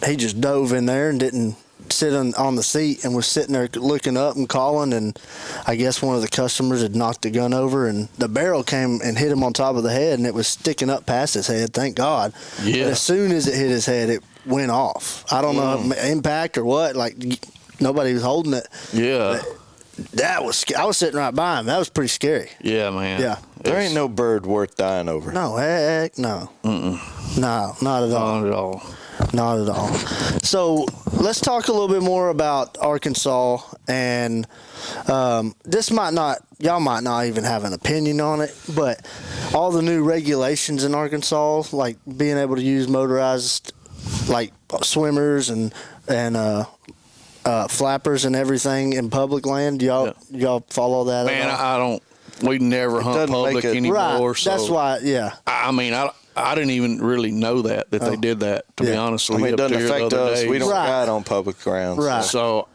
he just dove in there and didn't sit on the seat, and was sitting there looking up and calling, and I guess one of the customers had knocked the gun over, and the barrel came and hit him on top of the head, and it was sticking up past his head, thank God. Yeah. But as soon as it hit his head, it went off. I don't know, impact or what, like nobody was holding it. Yeah. That was, I was sitting right by him. That was pretty scary. Yeah, man. Yeah. There ain't no bird worth dying over. No, heck no. No, not at all. Not at all. Not at all. So let's talk a little bit more about Arkansas, and y'all might not even have an opinion on it, but all the new regulations in Arkansas, like being able to use motorized, like swimmers and flappers and everything in public land. Y'all follow that? Man, at all? I don't. We never hunt public anymore. Right. So that's why. Yeah. I mean, I didn't even really know that they did that, to be honest with you. It doesn't affect us. We don't guide on public grounds. Right. So,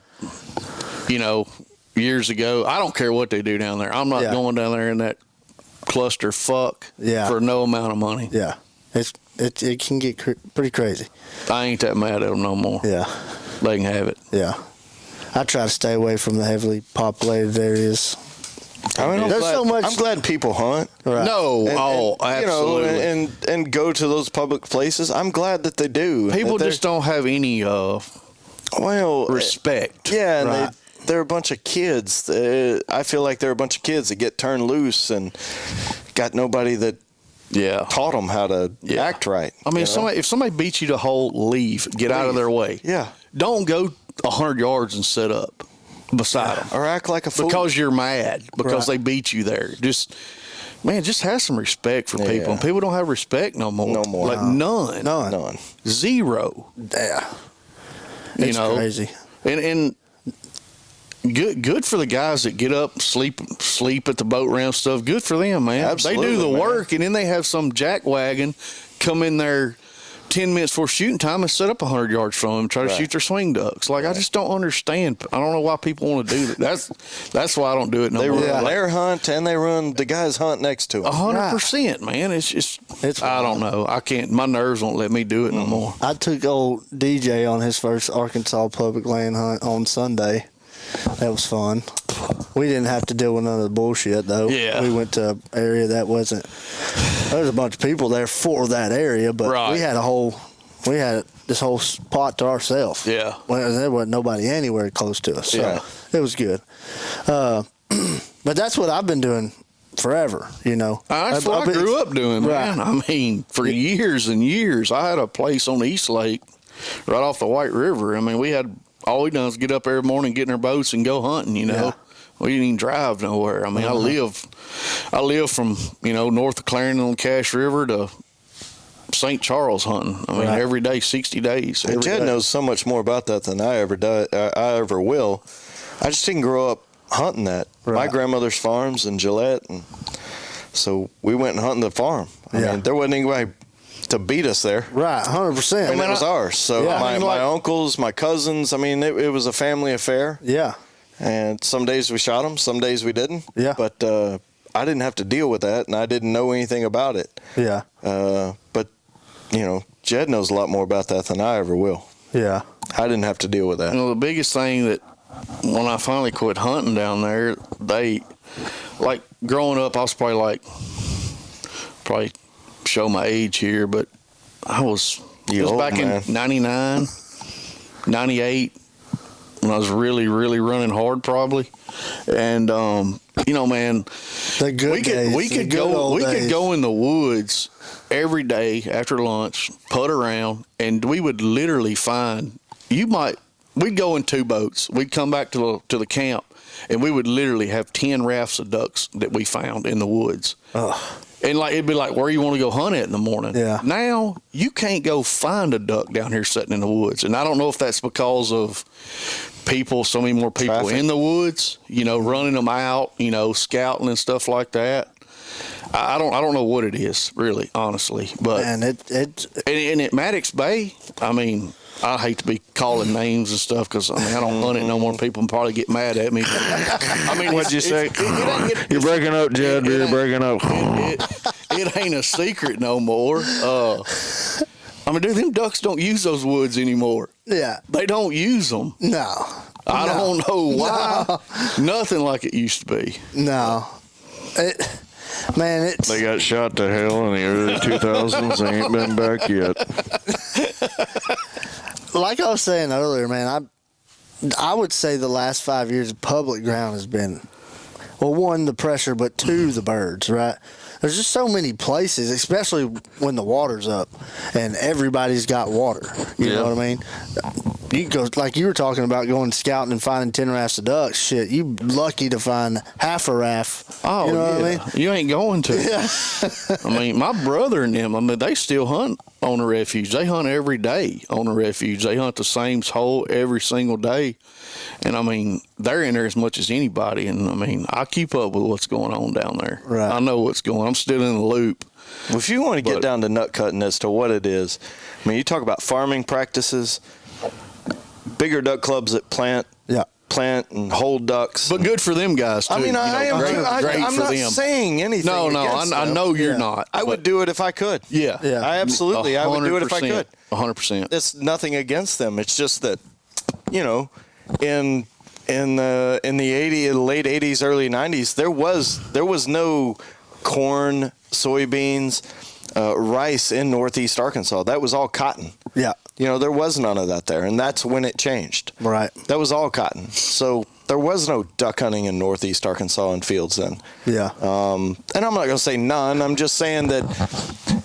years ago, I don't care what they do down there. I'm not going down there in that cluster fuck for no amount of money. Yeah. It can get pretty crazy. I ain't that mad at them no more. Yeah. They can have it. Yeah. I try to stay away from the heavily populated areas. I mean, There's so much. I'm glad people hunt. Right. No, absolutely. And go to those public places. I'm glad that they do. People just don't have any respect. Yeah, and Right. they're a bunch of kids. I feel like they're a bunch of kids that get turned loose and got nobody that taught them how to act right. I mean, if somebody beats you to hole, leave. Get out of their way. Yeah. Don't go 100 yards and set up beside them. Or act like a fool. Because you're mad because they beat you there. Just have some respect for people. And people don't have respect no more. No more. Like none. Zero. Yeah. It's crazy. And good for the guys that get up, sleep at the boat ramp stuff. Good for them, man. Absolutely, they do the man. work, and then they have some jackwagon come in there 10 minutes before shooting time and set up 100 yards from them and try to shoot their swing ducks. Like, I just don't understand. I don't know why people want to do that. That's why I don't do it no more. They run their hunt, and they run the guy's hunt next to them. 100%, man. It's just, I don't know. I can't, my nerves won't let me do it no more. I took old DJ on his first Arkansas public land hunt on Sunday. That was fun. We didn't have to deal with none of the bullshit, though. Yeah. We went to an area that wasn't. There was a bunch of people there for that area, but we had this whole spot to ourselves. Yeah. Well, there wasn't nobody anywhere close to us, so it was good. But that's what I've been doing forever, That's what I grew up doing, man. I mean, for years and years, I had a place on East Lake right off the White River. I mean, all we done is get up every morning, get in our boats, and go hunting. We didn't even drive nowhere. I mean, I live from north of Clarendon on Cache River to St. Charles hunting. I mean, every day, 60 days. Jed knows so much more about that than I ever will. I just didn't grow up hunting that. My grandmother's farms in Gillette, and so we went and hunted the farm. I mean, there wasn't anybody to beat us there. Right, 100%. And it was ours. So my uncles, my cousins, I mean, it was a family affair. Yeah. And some days we shot them, some days we didn't. Yeah. But I didn't have to deal with that, and I didn't know anything about it. Yeah. But, Jed knows a lot more about that than I ever will. Yeah. I didn't have to deal with that. The biggest thing that when I finally quit hunting down there, growing up, I was probably show my age here, but it was back in 99, 98 when I was really, really running hard probably. And, man, we could go in the woods every day after lunch, putt around, and we would literally find, you might we'd go in 2 boats. We'd come back to the camp, and we would literally have 10 rafts of ducks that we found in the woods. And like it'd be like, where you want to go hunt at in the morning? Yeah. Now you can't go find a duck down here sitting in the woods, and I don't know if that's because of so many more people Traffic. in the woods, running them out, scouting and stuff like that. I don't know what it is, really, honestly. But And and at Maddox Bay, I mean, I hate to be calling names and stuff because I don't hunt it no more. People can probably get mad at me. I mean, What'd you say? You're breaking up, Jed. You're breaking up. It ain't a secret no more. I mean, dude, them ducks don't use those woods anymore. yeah. They don't use them. No. I don't know why. Nothing like it used to be. No. They got shot to hell in the early 2000s. They ain't been back yet. Like I was saying earlier, man, I would say the last 5 years of public ground has been, well, 1, the pressure, but 2, the birds, right? There's just so many places, especially when the water's up and everybody's got water. You know what I mean? You go, like you were talking about going scouting and finding 10 rafts of ducks. Shit, you lucky to find half a raft. Oh, you know what I mean? You ain't going to. Yeah. I mean, my brother and them, I mean, they still hunt on a refuge. They hunt every day on a refuge. They hunt the same hole every single day. And, I mean, they're in there as much as anybody. And, I mean, I keep up with what's going on down there. Right. I know what's going on. I'm still in the loop. Well, if you want to get down to nut cutting as to what it is, I mean, you talk about farming practices, bigger duck clubs that plant and hold ducks. But good for them guys, too. I mean, I'm not saying anything. No, I know you're not. I would do it if I could. Yeah. I would do it if I could. 100%. It's nothing against them. It's just that, in the late 80s, early 90s, there was no corn, soybeans, rice in Northeast Arkansas. That was all cotton. Yeah. There was none of that there, and that's when it changed. Right. That was all cotton. So there was no duck hunting in Northeast Arkansas in fields then. Yeah. And I'm not going to say none. I'm just saying that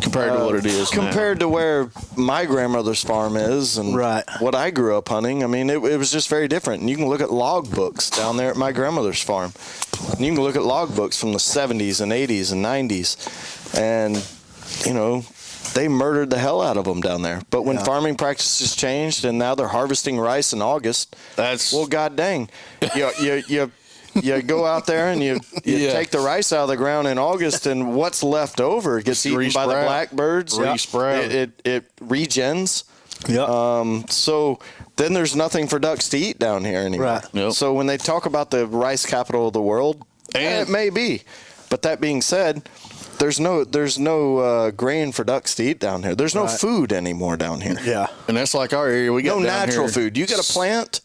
compared to what it is compared to where my grandmother's farm is and what I grew up hunting, I mean, it was just very different. And you can look at log books down there at my grandmother's farm. And you can look at log books from the 70s and 80s and 90s. And, they murdered the hell out of them down there. But when farming practices changed and now they're harvesting rice in August, well, god dang. You go out there and you take the rice out of the ground in August, and what's left over gets eaten by the blackbirds. It regens. So then there's nothing for ducks to eat down here anymore. Right. Yep. So when they talk about the rice capital of the world, and it may be. But that being said, there's no grain for ducks to eat down here. There's no food anymore down here. Yeah. And that's like our area. We got no natural food. You got to plant,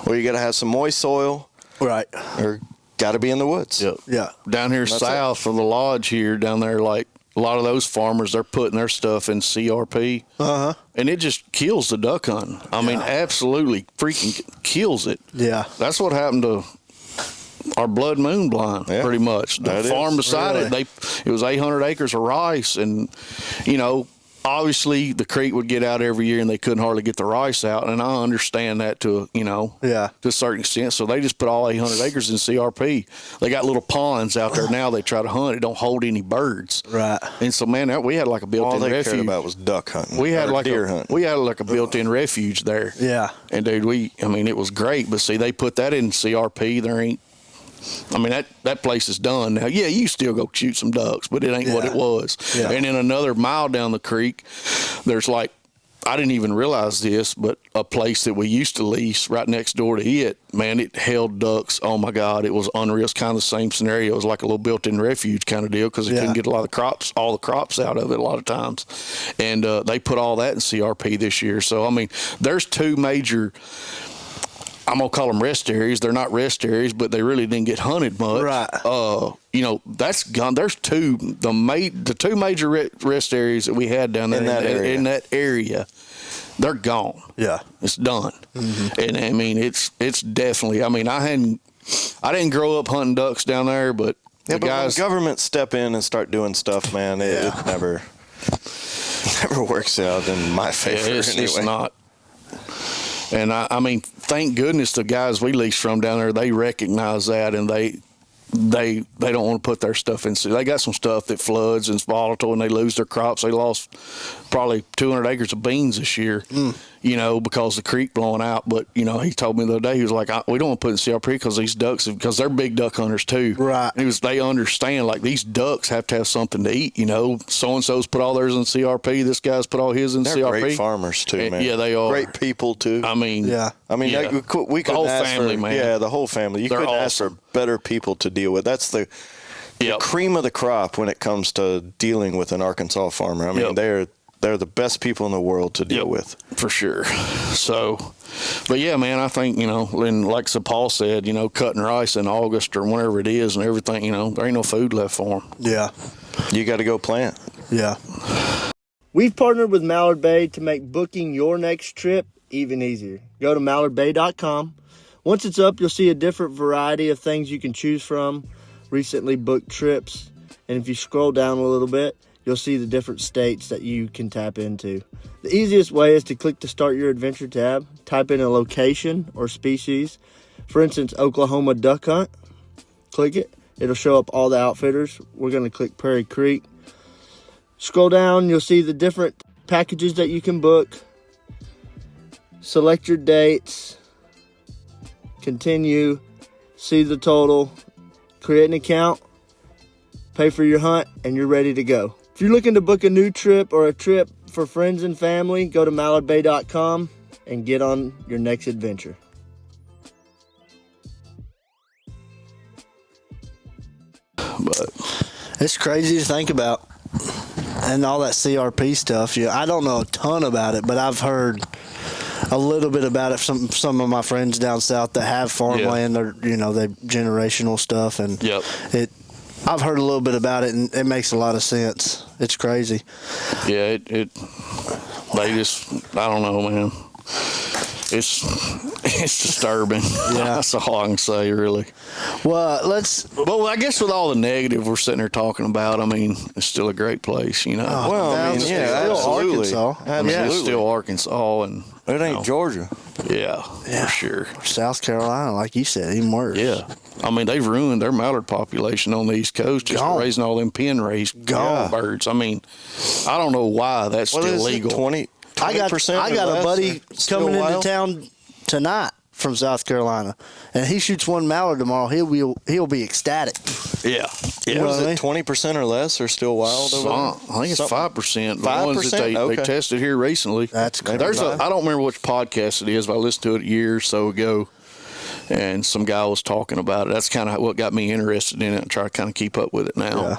or you got to have some moist soil. Right. Or got to be in the woods. Yep. Yeah. Down here south of the lodge here, down there, like a lot of those farmers, they're putting their stuff in CRP. And it just kills the duck hunting. I mean, absolutely freaking kills it. Yeah. That's what happened to our blood moon blind, pretty much. The farm beside it, it was 800 acres of rice, and obviously the creek would get out every year and they couldn't hardly get the rice out, and I understand that to a certain extent. So they just put all 800 acres in CRP. They got little ponds out there now. They try to hunt. It don't hold any birds. Right. And so, man, we had like a built-in refuge. All they cared about was duck hunting. We had like deer hunting. We had like a built-in refuge there. Yeah. And dude, it was great. But see, they put that in CRP. There ain't. I mean, that place is done now. Yeah, you still go shoot some ducks, but it ain't what it was. Yeah. And then another mile down the creek, there's like, I didn't even realize this, but a place that we used to lease right next door to it, man, it held ducks. Oh, my God, it was unreal. It's kind of the same scenario. It was like a little built-in refuge kind of deal because they couldn't get all the crops out of it a lot of times. And they put all that in CRP this year. So, I mean, there's 2 major, I'm going to call them rest areas. They're not rest areas, but they really didn't get hunted much. Right. That's gone. There's 2, the 2 major rest areas that we had down there in that area. They're gone. Yeah. It's done. Mm-hmm. And I mean, it's definitely, I mean, I didn't grow up hunting ducks down there, but the guys. When government step in and start doing stuff, man, it never works out in my favor. It's anyway. not. And I mean, thank goodness the guys we lease from down there, they recognize that, and they don't want to put their stuff in. They got some stuff that floods and is volatile, and they lose their crops. They lost probably 200 acres of beans this year, because the creek blowing out. But, he told me the other day, he was like, we don't want to put in CRP because these ducks, because they're big duck hunters too. Right. And they understand, like, these ducks have to have something to eat, So-and-so's put all theirs in CRP. This guy's put all his in They're CRP. great farmers too, man. Yeah, they are. Great people too. I mean, yeah. we could the whole ask family, for, man. Yeah, the whole family. You couldn't ask for better people to deal with. That's the cream of the crop when it comes to dealing with an Arkansas farmer. I mean, they're the best people in the world to deal with. For sure. So, but yeah, man, I think, and like Paul said, cutting rice in August or whenever it is and everything, there ain't no food left for them. Yeah. You got to go plant. Yeah. We've partnered with Mallard Bay to make booking your next trip even easier. Go to mallardbay.com. Once it's up, you'll see a different variety of things you can choose from, recently booked trips, and if you scroll down a little bit, you'll see the different states that you can tap into. The easiest way is to click the Start Your Adventure tab, type in a location or species, for instance, Oklahoma duck hunt. Click it. It'll show up all the outfitters. We're going to click Prairie Creek. Scroll down, you'll see the different packages that you can book. Select your dates. Continue. See the total. Create an account. Pay for your hunt, and you're ready to go. If you're looking to book a new trip or a trip for friends and family, go to mallardbay.com and get on your next adventure. But it's crazy to think about. And all that CRP stuff. Yeah, I don't know a ton about it, but I've heard a little bit about it from some of my friends down south that have farmland or they generational stuff, and I've heard a little bit about it, and it makes a lot of sense. It's crazy. Yeah, they just, I don't know, man. It's disturbing. Yeah. That's all I can say, really. Well, I guess with all the negative we're sitting here talking about, I mean, it's still a great place, Absolutely. Arkansas. Absolutely. It's still Arkansas, and it ain't Georgia. Yeah, for sure. South Carolina, like you said, even worse. Yeah. I mean, they've ruined their mallard population on the East Coast just for raising all them pen-raised birds. I mean, I don't know why that's still legal. 20% I got a buddy coming into town tonight from South Carolina, and he shoots one mallard tomorrow. He'll be ecstatic. Yeah. What is it, 20% or less are still wild over there? I think it's 5%. The ones that they tested here recently. That's crazy. I don't remember which podcast it is, but I listened to it a year or so ago, and some guy was talking about it. That's kind of what got me interested in it and try to kind of keep up with it now. Yeah.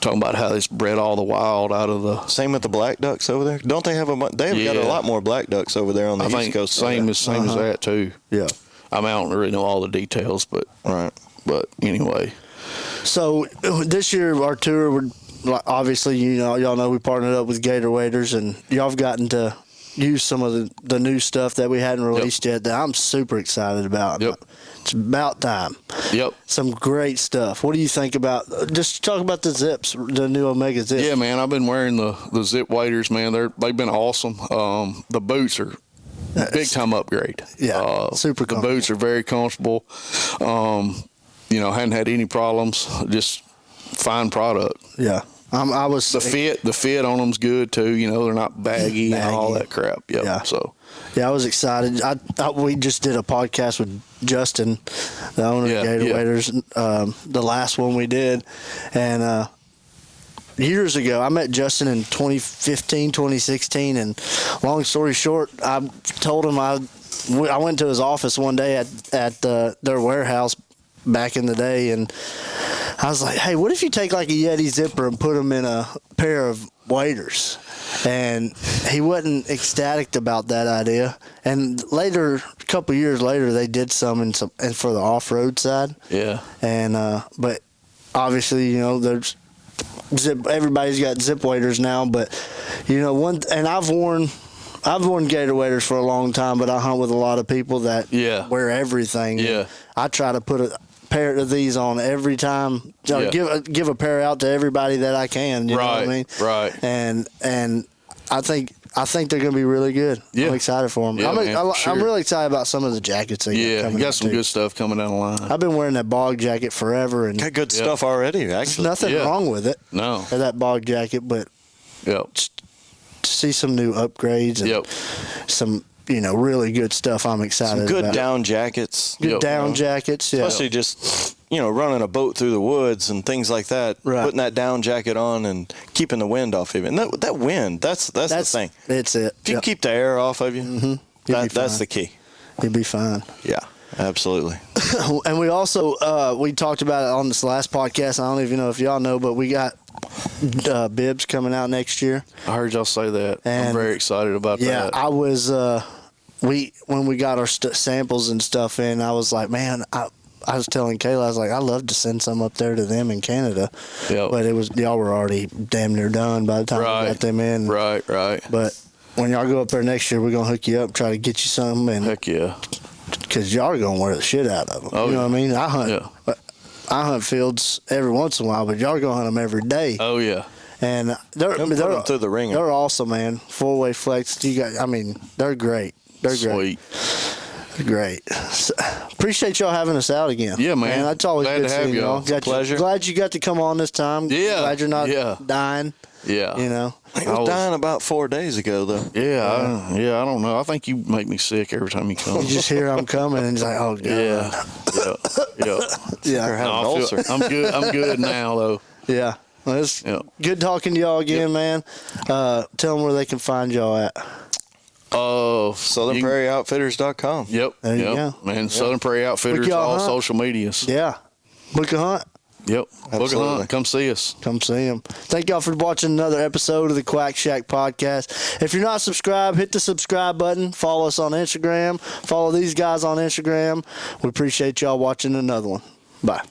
Talking about how it's bred all the wild out of the... Same with the black ducks over there? Don't they have they've got a lot more black ducks over there on the East Coast? Same as that, too. Yeah. I mean, I don't really know all the details, but anyway. So this year our tour, obviously, y'all know we partnered up with Gator waders, and y'all have gotten to use some of the new stuff that we hadn't released yet that I'm super excited about. Yep. It's about time. Yep. Some great stuff. What do you think about, just talk about the zips, the new Omega zips? Yeah, man, I've been wearing the zip waders, man. They've been awesome. The boots are big time upgrade. Yeah, super comfortable. The boots are very comfortable. Hadn't had any problems. Just fine product. Yeah. The fit on them's good too. They're not baggy and all that crap. Yep. Yeah. So. Yeah, I was excited. We just did a podcast with Justin, the owner of Gator Waders, the last one we did, and years ago, I met Justin in 2015, 2016, and long story short, I told him I went to his office one day at their warehouse back in the day, and I was like, hey, what if you take like a Yeti zipper and put them in a pair of waders? And he wasn't ecstatic about that idea. And later, a couple years later, they did some and for the off-road side. Yeah. And but obviously, there's everybody's got zip waders now. But and I've worn Gator waders for a long time, but I hunt with a lot of people that wear everything. Yeah. I try to put a pair of these on every time. Give a pair out to everybody that I can. You know what I mean? Right. And I think I think they're going to be really good. Yeah. I'm excited for them. Yeah, man, sure. I'm really excited about some of the jackets. You got some good stuff coming down the line. I've been wearing that bog jacket forever, and Got good stuff already, actually. there's nothing wrong with it. No. Or that bog jacket, but Yep. to see some new upgrades and some really good stuff. I'm excited. Some good about. down jackets. Good down jackets. Yeah. Especially just running a boat through the woods and things like that. Right. Putting that down jacket on and keeping the wind off of you. And that wind, that's the thing. That's it. If you can keep the air off of you, that's the key. You'll be fine. Yeah, absolutely. And we also we talked about it on this last podcast. I don't even know if y'all know, but we got bibs coming out next year. I heard y'all say that. And I'm very excited about that. Yeah, I was. When we got our samples and stuff in, I was like, man, I was telling Kayla, I was like, I'd love to send some up there to them in Canada. Yep. But y'all were already damn near done by the time we got them in. Right. But when y'all go up there next year, we're gonna hook you up, try to get you some, and Heck yeah. because y'all are gonna wear the shit out of them. Oh, you know yeah. what I mean? I hunt fields every once in a while, but y'all are gonna hunt them every day. Oh yeah. And they're Put them through the ringer. They're awesome, man. 4-way flex. They're great. They're Sweet. great. So, appreciate y'all having us out again. Yeah, man. That's always Glad good to have seeing y'all. Pleasure. Glad you got to come on this time. Yeah. Glad you're not dying. Yeah. I was dying about 4 days ago, though. Yeah. I don't know. I think you make me sick every time you come. You just hear I'm coming, and it's like, oh god. Yeah. Yeah. No, I'm good. I'm good now though. Yeah. Well, it's good talking to y'all again, man. Tell them where they can find y'all at. SouthernPrairieOutfitters.com. Yep. There you go. Man, Southern Prairie Outfitters, y'all all hunt. social medias. Yeah. Book a hunt. Yep. Book a Absolutely. hunt. Come see us. Come see him. Thank y'all for watching another episode of the Quack Shack podcast. If you're not subscribed, hit the subscribe button. Follow us on Instagram. Follow these guys on Instagram. We appreciate y'all watching another one. Bye.